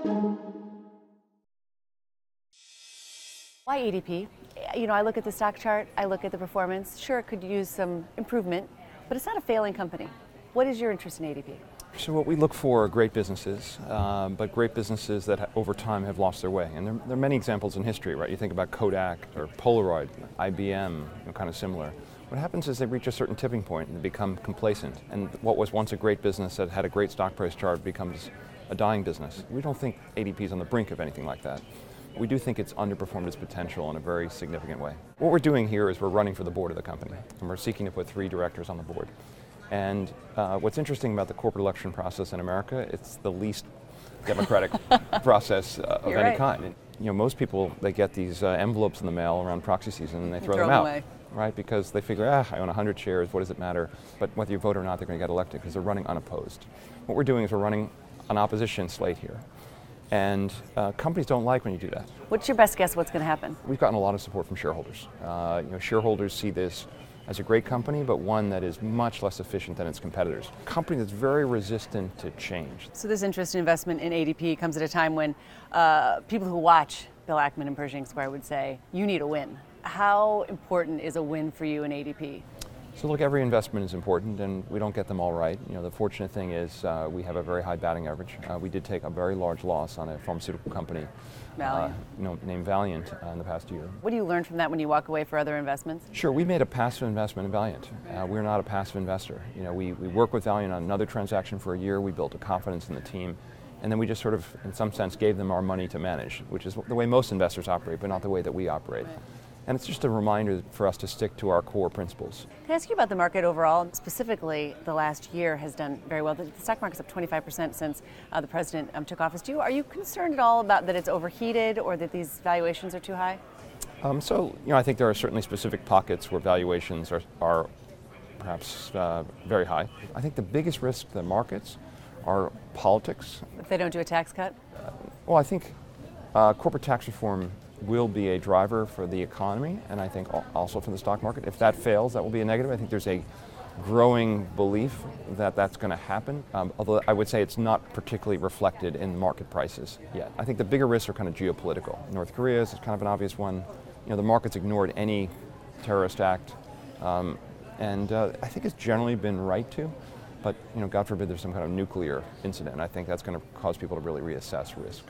Why ADP? I look at the stock chart, I look at the performance. Sure, it could use some improvement, but it's not a failing company. What is your interest in ADP? So what we look for are great businesses, but great businesses that over time have lost their way. And there are many examples in history, right? You think about Kodak or Polaroid, IBM, kind of similar. What happens is they reach a certain tipping point and they become complacent. And what was once a great business that had a great stock price chart becomes a dying business. We don't think ADP is on the brink of anything like that. We do think it's underperformed its potential in a very significant way. What we're doing here is we're running for the board of the company, and we're seeking to put 3 directors on the board. And what's interesting about the corporate election process in America, it's the least democratic process of You're any right. kind. Most people, they get these envelopes in the mail around proxy season and they throw them out, away. right? Because they figure, I own 100 shares, what does it matter? But whether you vote or not, they're going to get elected because they're running unopposed. What we're doing is we're running an opposition slate here. And companies don't like when you do that. What's your best guess what's going to happen? We've gotten a lot of support from shareholders. Shareholders see this as a great company, but one that is much less efficient than its competitors. A company that's very resistant to change. So this interest in investment in ADP comes at a time when people who watch Bill Ackman and Pershing Square would say, you need a win. How important is a win for you in ADP? So look, every investment is important, and we don't get them all right. The fortunate thing is we have a very high batting average. We did take a very large loss on a pharmaceutical company named Valiant in the past year. What do you learn from that when you walk away for other investments? Sure, we made a passive investment in Valiant. We're not a passive investor. We worked with Valiant on another transaction for a year. We built a confidence in the team. And then we just sort of, in some sense, gave them our money to manage, which is the way most investors operate, but not the way that we operate. Right. And it's just a reminder for us to stick to our core principles. Can I ask you about the market overall? Specifically, the last year has done very well. The stock market's up 25% since the president took office. Are you concerned at all about that it's overheated or that these valuations are too high? I think there are certainly specific pockets where valuations are perhaps very high. I think the biggest risk to the markets are politics. If they don't do a tax cut? I think corporate tax reform will be a driver for the economy, and I think also for the stock market. If that fails, that will be a negative. I think there's a growing belief that that's going to happen, although I would say it's not particularly reflected in market prices yet. I think the bigger risks are kind of geopolitical. North Korea is kind of an obvious one. The market's ignored any terrorist act, and I think it's generally been right to, but God forbid there's some kind of nuclear incident. I think that's going to cause people to really reassess risk.